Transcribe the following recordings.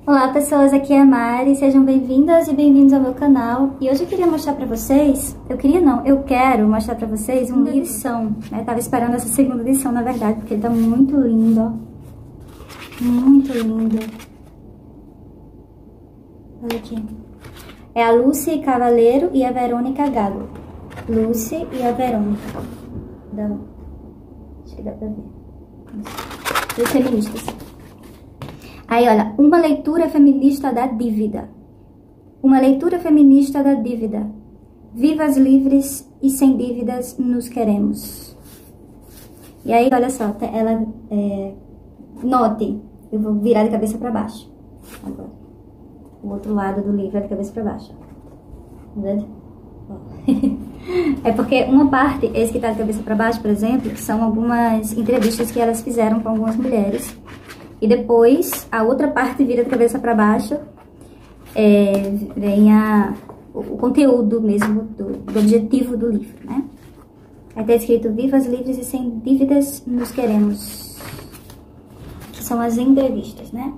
Olá pessoas, aqui é a Mari, sejam bem-vindas e bem-vindos ao meu canal. E hoje eu queria mostrar pra vocês, eu quero mostrar pra vocês uma edição, né? Tava esperando essa segunda edição, na verdade, porque ele tá muito lindo, ó. Muito lindo. Olha aqui. É a Lucy Cavaleiro e a Verônica Gago. Lucy e a Verônica. Acho que dá pra ver. Os feministas. Aí, olha, uma leitura feminista da dívida. Uma leitura feminista da dívida. Vivas, livres e sem dívidas nos queremos. E aí, olha só, ela, note, eu vou virar de cabeça pra baixo. Agora, o outro lado do livro é de cabeça pra baixo. Tá vendo? É porque uma parte, esse que tá de cabeça pra baixo, por exemplo, são algumas entrevistas que elas fizeram com algumas mulheres. E depois, a outra parte vira de cabeça para baixo, vem o conteúdo mesmo do objetivo do livro, né? Aí tá escrito, vivas, livres e sem dívidas nos queremos. Que são as entrevistas, né?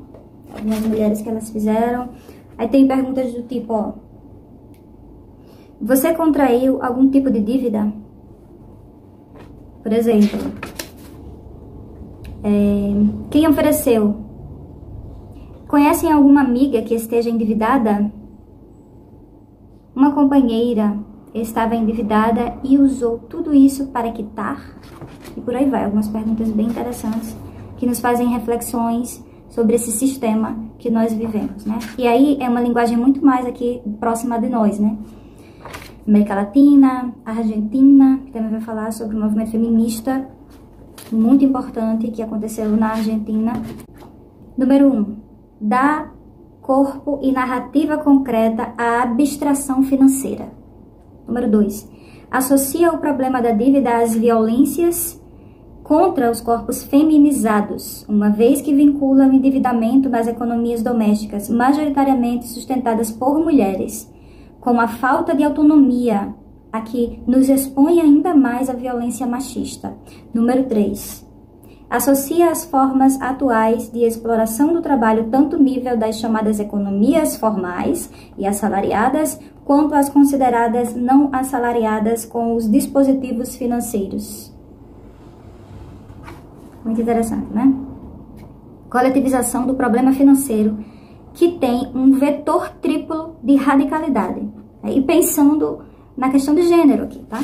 Algumas mulheres que elas fizeram. Aí tem perguntas do tipo, ó. Você contraiu algum tipo de dívida? Por exemplo... quem ofereceu? Conhecem alguma amiga que esteja endividada? Uma companheira estava endividada e usou tudo isso para quitar? E por aí vai, algumas perguntas bem interessantes que nos fazem reflexões sobre esse sistema que nós vivemos, né? E aí é uma linguagem muito mais aqui próxima de nós, né? América Latina, Argentina, que também vai falar sobre o movimento feminista muito importante que aconteceu na Argentina. Número 1. Dá corpo e narrativa concreta à abstração financeira. Número 2. Associa o problema da dívida às violências contra os corpos feminizados, uma vez que vincula o endividamento das economias domésticas, majoritariamente sustentadas por mulheres, com a falta de autonomia, a que nos expõe ainda mais à violência machista. Número 3. Associa as formas atuais de exploração do trabalho tanto nível das chamadas economias formais e assalariadas, quanto as consideradas não assalariadas com os dispositivos financeiros. Muito interessante, né? Coletivização do problema financeiro, que tem um vetor triplo de radicalidade. E pensando na questão de gênero aqui, tá?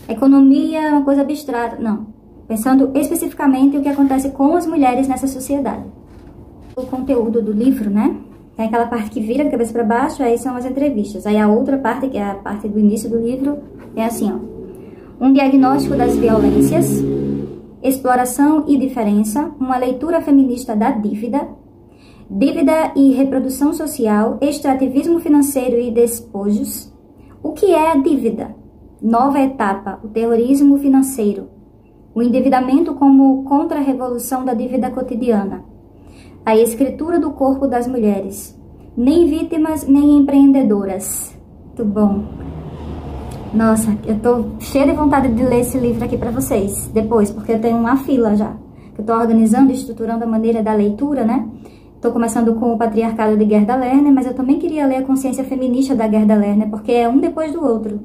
Economia é uma coisa abstrata, não. Pensando especificamente o que acontece com as mulheres nessa sociedade. O conteúdo do livro, né? Tem aquela parte que vira de cabeça para baixo, aí são as entrevistas. Aí a outra parte, que é a parte do início do livro, é assim, ó. Um diagnóstico das violências, exploração e diferença, uma leitura feminista da dívida, dívida e reprodução social, extrativismo financeiro e despojos. O que é a dívida? Nova etapa, o terrorismo financeiro. O endividamento como contra-revolução da dívida cotidiana. A escritura do corpo das mulheres. Nem vítimas, nem empreendedoras. Muito bom. Nossa, eu tô cheia de vontade de ler esse livro aqui pra vocês depois, porque eu tenho uma fila já. Eu tô organizando e estruturando a maneira da leitura, né? Estou começando com o Patriarcado de Gerda Lerner, mas eu também queria ler a Consciência Feminista da Gerda Lerner, porque é um depois do outro.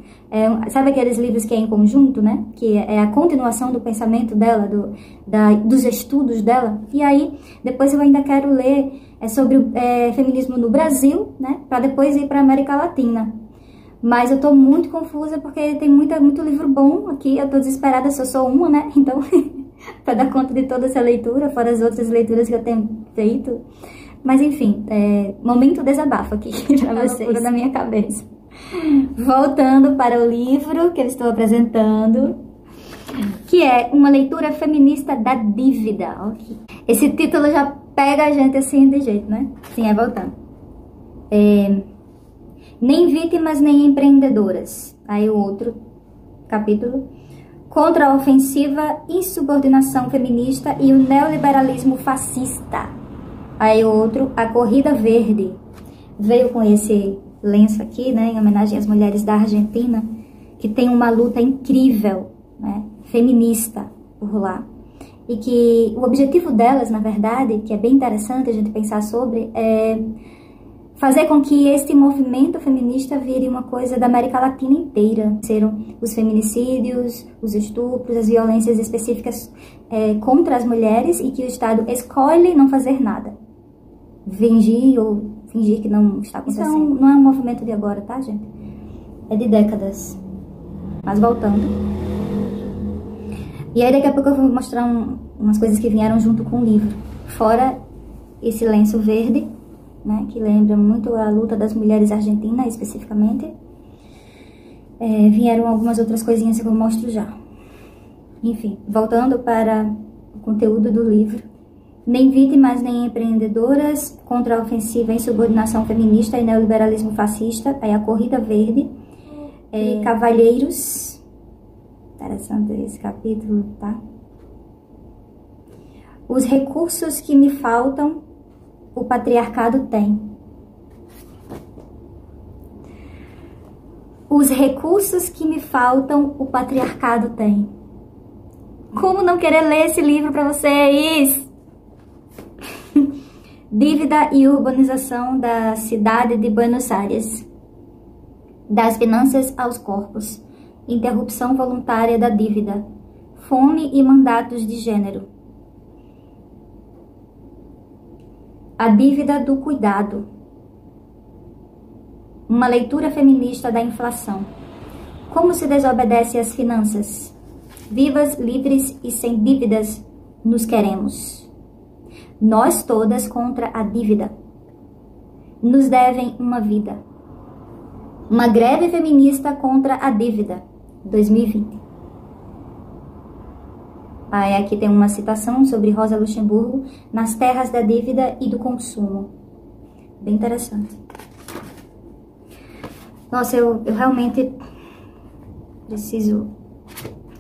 Sabe aqueles livros que é em conjunto, né? Que é a continuação do pensamento dela, dos estudos dela. E aí, depois eu ainda quero ler sobre o feminismo no Brasil, né? Para depois ir para a América Latina. Mas eu estou muito confusa porque tem muito livro bom aqui. Eu estou desesperada, se eu sou uma, né? Então... para dar conta de toda essa leitura, fora as outras leituras que eu tenho feito. Mas enfim, momento desabafo aqui para vocês da minha cabeça. Voltando para o livro que eu estou apresentando, que é Uma Leitura Feminista da Dívida. Esse título já pega a gente assim de jeito, né? Sim, voltando. Nem vítimas, nem empreendedoras. Aí o outro capítulo. Contra a ofensiva insubordinação feminista e o neoliberalismo fascista. Aí outro, a Corrida Verde. Veio com esse lenço aqui, né, em homenagem às mulheres da Argentina, que tem uma luta incrível, né, feminista por lá. e que o objetivo delas, na verdade, que é bem interessante a gente pensar sobre, é fazer com que este movimento feminista vire uma coisa da América Latina inteira. Serão os feminicídios, os estupros, as violências específicas contra as mulheres e que o Estado escolhe não fazer nada. Fingir que não está acontecendo. Isso não é um movimento de agora, tá, gente? É de décadas. Mas voltando. E aí daqui a pouco eu vou mostrar umas coisas que vieram junto com o livro. Fora esse lenço verde, né, que lembra muito a luta das mulheres argentinas, especificamente. Vieram algumas outras coisinhas que eu mostro já. Enfim, voltando para o conteúdo do livro. Nem vítimas, nem empreendedoras contra a ofensiva em subordinação feminista e neoliberalismo fascista. Aí a Corrida Verde. Cavalheiros. Interessante esse capítulo, tá? Os recursos que me faltam, o patriarcado tem. Os recursos que me faltam, o patriarcado tem. Como não querer ler esse livro para vocês? Dívida e urbanização da cidade de Buenos Aires. Das finanças aos corpos. Interrupção voluntária da dívida. Fome e mandatos de gênero. A dívida do cuidado. Uma leitura feminista da inflação. Como se desobedece às finanças? Vivas, livres e sem dívidas nos queremos. Nós todas contra a dívida. Nos devem uma vida. Uma greve feminista contra a dívida. 2020. Aí aqui tem uma citação sobre Rosa Luxemburgo, nas terras da dívida e do consumo. Bem interessante. Nossa, eu realmente preciso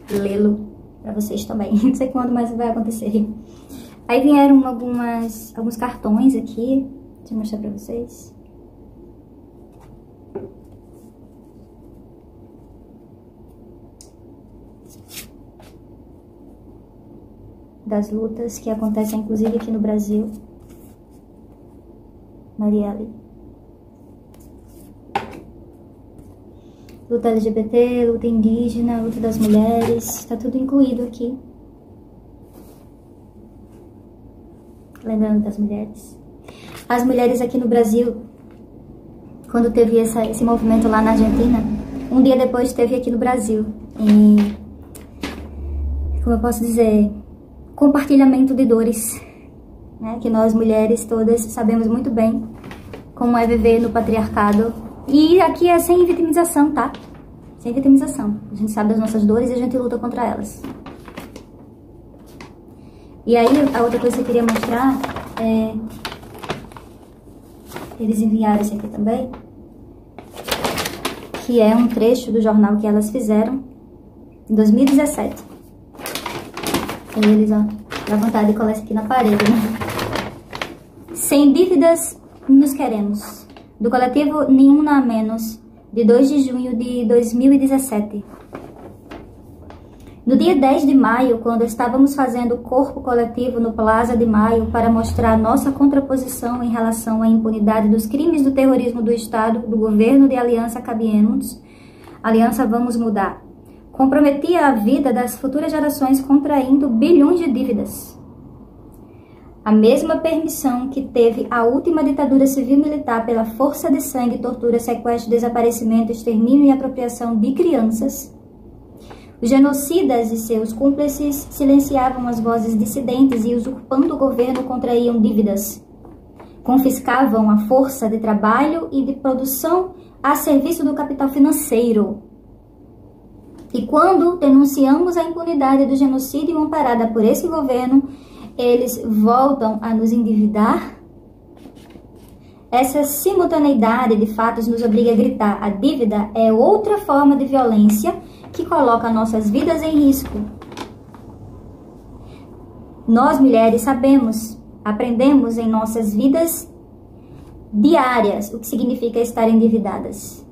lê-lo para vocês também. Não sei quando mais vai acontecer. Aí vieram alguns cartões aqui. Deixa eu mostrar para vocês. Das lutas que acontecem, inclusive, aqui no Brasil. Marielle. Luta LGBT, luta indígena, luta das mulheres, tá tudo incluído aqui. Lembrando das mulheres. As mulheres aqui no Brasil, quando teve esse movimento lá na Argentina, um dia depois teve aqui no Brasil. E, como eu posso dizer, compartilhamento de dores, né? Que nós mulheres todas sabemos muito bem como é viver no patriarcado. E aqui é sem vitimização, tá? Sem vitimização. A gente sabe das nossas dores e a gente luta contra elas. E aí, a outra coisa que eu queria mostrar é... Eles enviaram isso aqui também. Que é um trecho do jornal que elas fizeram em 2017. E eles, ó, dá vontade de colar isso aqui na parede, né? Sem dívidas, nos queremos. Do coletivo Nenhuma a Menos, de 2 de junho de 2017. No dia 10 de maio, quando estávamos fazendo o corpo coletivo no Plaza de Maio para mostrar nossa contraposição em relação à impunidade dos crimes do terrorismo do Estado, do governo de Aliança Cambiemos, Aliança Vamos Mudar, comprometia a vida das futuras gerações contraindo bilhões de dívidas. A mesma permissão que teve a última ditadura civil-militar pela força de sangue, tortura, sequestro, desaparecimento, extermínio e apropriação de crianças. Os genocidas e seus cúmplices silenciavam as vozes dissidentes e, usurpando o governo, contraíam dívidas. Confiscavam a força de trabalho e de produção a serviço do capital financeiro. E quando denunciamos a impunidade do genocídio amparada por esse governo, eles voltam a nos endividar. Essa simultaneidade de fatos nos obriga a gritar: a dívida é outra forma de violência que coloca nossas vidas em risco. Nós, mulheres, sabemos, aprendemos em nossas vidas diárias o que significa estar endividadas.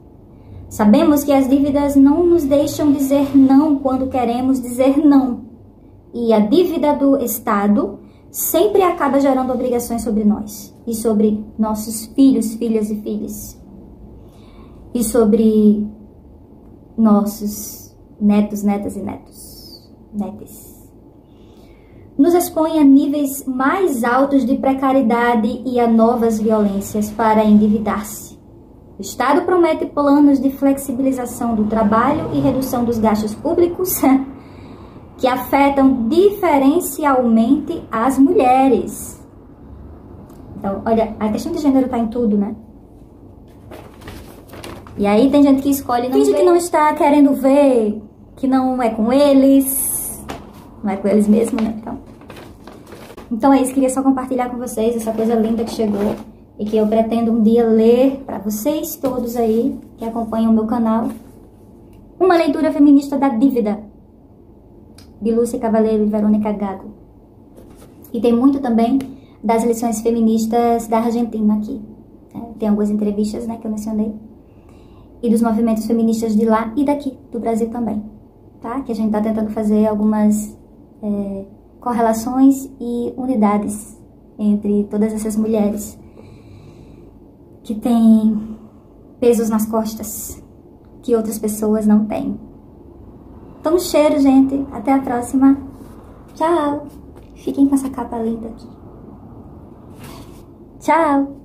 Sabemos que as dívidas não nos deixam dizer não quando queremos dizer não. e a dívida do Estado sempre acaba gerando obrigações sobre nós e sobre nossos filhos, filhas e filhos, e sobre nossos netos, netas e netes. Nos expõe a níveis mais altos de precariedade e a novas violências para endividar-se. O Estado promete planos de flexibilização do trabalho e redução dos gastos públicos que afetam diferencialmente as mulheres. Então, olha, a questão de gênero tá em tudo, né? E aí tem gente que escolhe não ver, que não está querendo ver, que não é com eles, não é com eles mesmo, né? Então é isso, queria só compartilhar com vocês essa coisa linda que chegou e que eu pretendo um dia ler para vocês todos aí que acompanham o meu canal. Uma leitura feminista da dívida, de Lúcia Cavaleiro e Verônica Gago. E tem muito também das lições feministas da Argentina aqui. Tem algumas entrevistas, né, que eu mencionei. E dos movimentos feministas de lá e daqui, do Brasil também. Tá? Que a gente tá tentando fazer algumas correlações e unidades entre todas essas mulheres que têm pesos nas costas que outras pessoas não têm. Então, um cheiro, gente. Até a próxima. Tchau. Fiquem com essa capa linda aqui. Tchau.